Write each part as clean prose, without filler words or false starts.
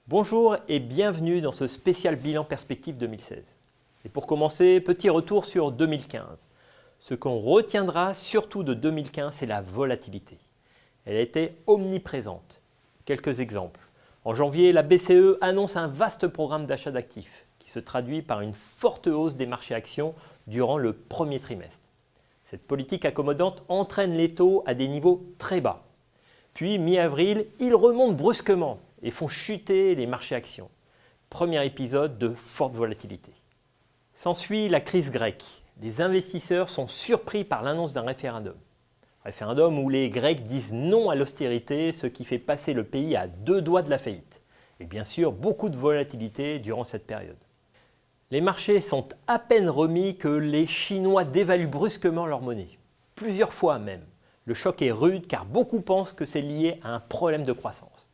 Bonjour et bienvenue dans ce spécial bilan perspective 2016. Et pour commencer, petit retour sur 2015. Ce qu'on retiendra surtout de 2015, c'est la volatilité. Elle a été omniprésente. Quelques exemples. En janvier, la BCE annonce un vaste programme d'achat d'actifs qui se traduit par une forte hausse des marchés actions durant le premier trimestre. Cette politique accommodante entraîne les taux à des niveaux très bas. Puis, mi-avril, ils remontent brusquement et font chuter les marchés actions. Premier épisode de forte volatilité. S'ensuit la crise grecque. Les investisseurs sont surpris par l'annonce d'un référendum. Référendum où les Grecs disent non à l'austérité, ce qui fait passer le pays à deux doigts de la faillite. Et bien sûr, beaucoup de volatilité durant cette période. Les marchés sont à peine remis que les Chinois dévaluent brusquement leur monnaie. Plusieurs fois même. Le choc est rude car beaucoup pensent que c'est lié à un problème de croissance.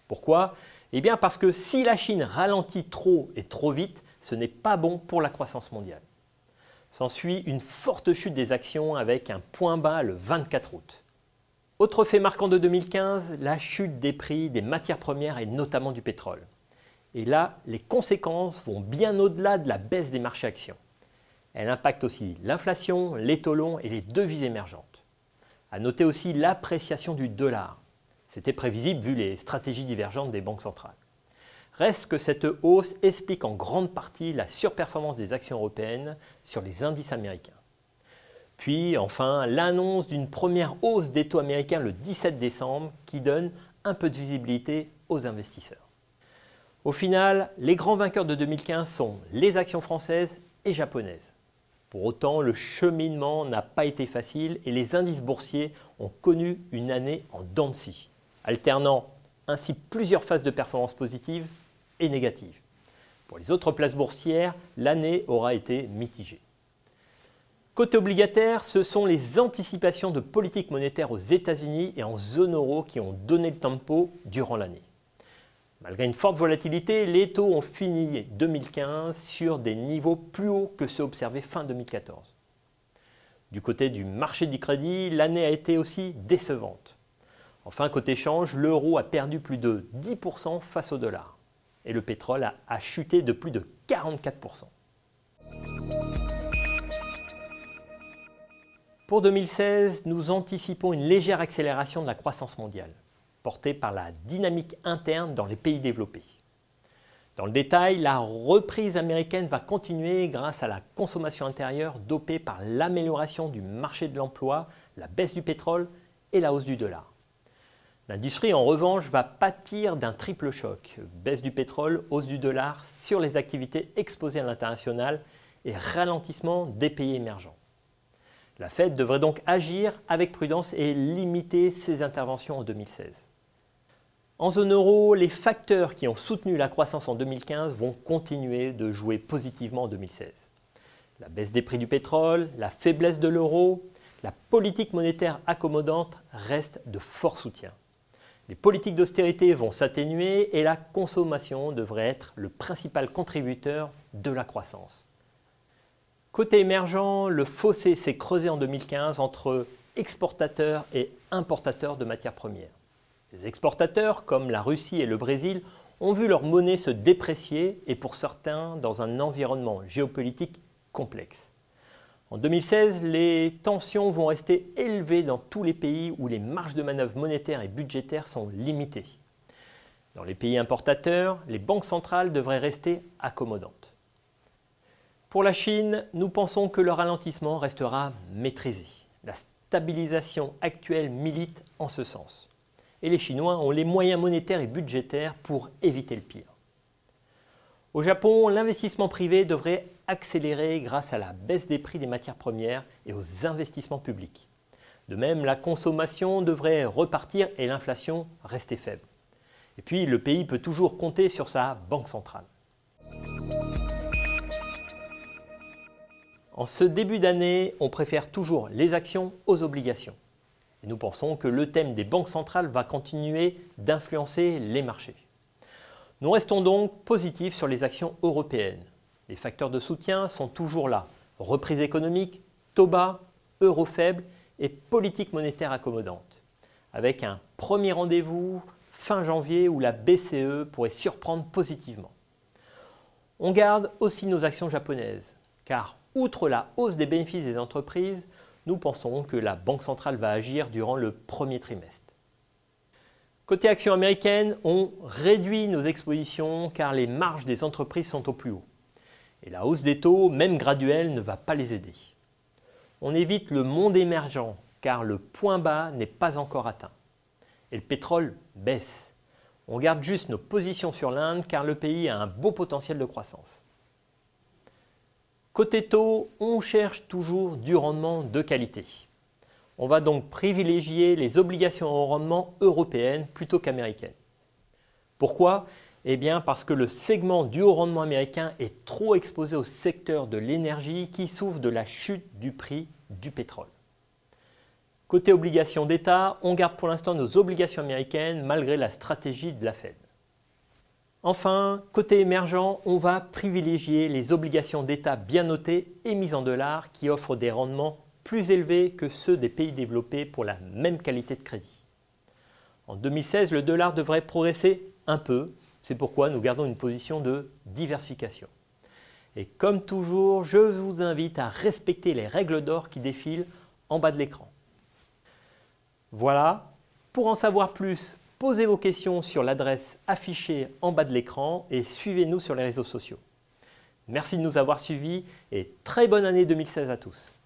Pourquoi? Eh bien parce que si la Chine ralentit trop et trop vite, ce n'est pas bon pour la croissance mondiale. S'ensuit une forte chute des actions avec un point bas le 24 août. Autre fait marquant de 2015, la chute des prix des matières premières et notamment du pétrole. Et là, les conséquences vont bien au-delà de la baisse des marchés actions. Elle impacte aussi l'inflation, les taux longs et les devises émergentes. À noter aussi l'appréciation du dollar. C'était prévisible vu les stratégies divergentes des banques centrales. Reste que cette hausse explique en grande partie la surperformance des actions européennes sur les indices américains. Puis enfin, l'annonce d'une première hausse des taux américains le 17 décembre qui donne un peu de visibilité aux investisseurs. Au final, les grands vainqueurs de 2015 sont les actions françaises et japonaises. Pour autant, le cheminement n'a pas été facile et les indices boursiers ont connu une année en dents de scie, alternant ainsi plusieurs phases de performance positives et négatives. Pour les autres places boursières, l'année aura été mitigée. Côté obligataire, ce sont les anticipations de politique monétaire aux États-Unis et en zone euro qui ont donné le tempo durant l'année. Malgré une forte volatilité, les taux ont fini 2015 sur des niveaux plus hauts que ceux observés fin 2014. Du côté du marché du crédit, l'année a été aussi décevante. Enfin, côté change, l'euro a perdu plus de 10% face au dollar et le pétrole a chuté de plus de 44%. Pour 2016, nous anticipons une légère accélération de la croissance mondiale, portée par la dynamique interne dans les pays développés. Dans le détail, la reprise américaine va continuer grâce à la consommation intérieure dopée par l'amélioration du marché de l'emploi, la baisse du pétrole et la hausse du dollar. L'industrie, en revanche, va pâtir d'un triple choc, baisse du pétrole, hausse du dollar sur les activités exposées à l'international et ralentissement des pays émergents. La Fed devrait donc agir avec prudence et limiter ses interventions en 2016. En zone euro, les facteurs qui ont soutenu la croissance en 2015 vont continuer de jouer positivement en 2016. La baisse des prix du pétrole, la faiblesse de l'euro, la politique monétaire accommodante restent de forts soutiens. Les politiques d'austérité vont s'atténuer et la consommation devrait être le principal contributeur de la croissance. Côté émergent, le fossé s'est creusé en 2015 entre exportateurs et importateurs de matières premières. Les exportateurs, comme la Russie et le Brésil, ont vu leur monnaie se déprécier et pour certains dans un environnement géopolitique complexe. En 2016, les tensions vont rester élevées dans tous les pays où les marges de manœuvre monétaires et budgétaires sont limitées. Dans les pays importateurs, les banques centrales devraient rester accommodantes. Pour la Chine, nous pensons que le ralentissement restera maîtrisé. La stabilisation actuelle milite en ce sens. Et les Chinois ont les moyens monétaires et budgétaires pour éviter le pire. Au Japon, l'investissement privé devrait accélérer grâce à la baisse des prix des matières premières et aux investissements publics. De même, la consommation devrait repartir et l'inflation rester faible. Et puis, le pays peut toujours compter sur sa banque centrale. En ce début d'année, on préfère toujours les actions aux obligations. Et nous pensons que le thème des banques centrales va continuer d'influencer les marchés. Nous restons donc positifs sur les actions européennes. Les facteurs de soutien sont toujours là. Reprise économique, taux bas, euro faible et politique monétaire accommodante. Avec un premier rendez-vous fin janvier où la BCE pourrait surprendre positivement. On garde aussi nos actions japonaises, car outre la hausse des bénéfices des entreprises, nous pensons que la Banque centrale va agir durant le premier trimestre. Côté actions américaines, on réduit nos expositions car les marges des entreprises sont au plus haut. Et la hausse des taux, même graduelle, ne va pas les aider. On évite le monde émergent car le point bas n'est pas encore atteint. Et le pétrole baisse. On garde juste nos positions sur l'Inde car le pays a un beau potentiel de croissance. Côté taux, on cherche toujours du rendement de qualité. On va donc privilégier les obligations au rendement européennes plutôt qu'américaines. Pourquoi ? Eh bien parce que le segment du haut rendement américain est trop exposé au secteur de l'énergie qui souffre de la chute du prix du pétrole. Côté obligations d'État, on garde pour l'instant nos obligations américaines malgré la stratégie de la Fed. Enfin, côté émergent, on va privilégier les obligations d'État bien notées émises en dollars qui offrent des rendements plus élevés que ceux des pays développés pour la même qualité de crédit. En 2016, le dollar devrait progresser un peu, c'est pourquoi nous gardons une position de diversification. Et comme toujours, je vous invite à respecter les règles d'or qui défilent en bas de l'écran. Voilà, pour en savoir plus, posez vos questions sur l'adresse affichée en bas de l'écran et suivez-nous sur les réseaux sociaux. Merci de nous avoir suivis et très bonne année 2016 à tous.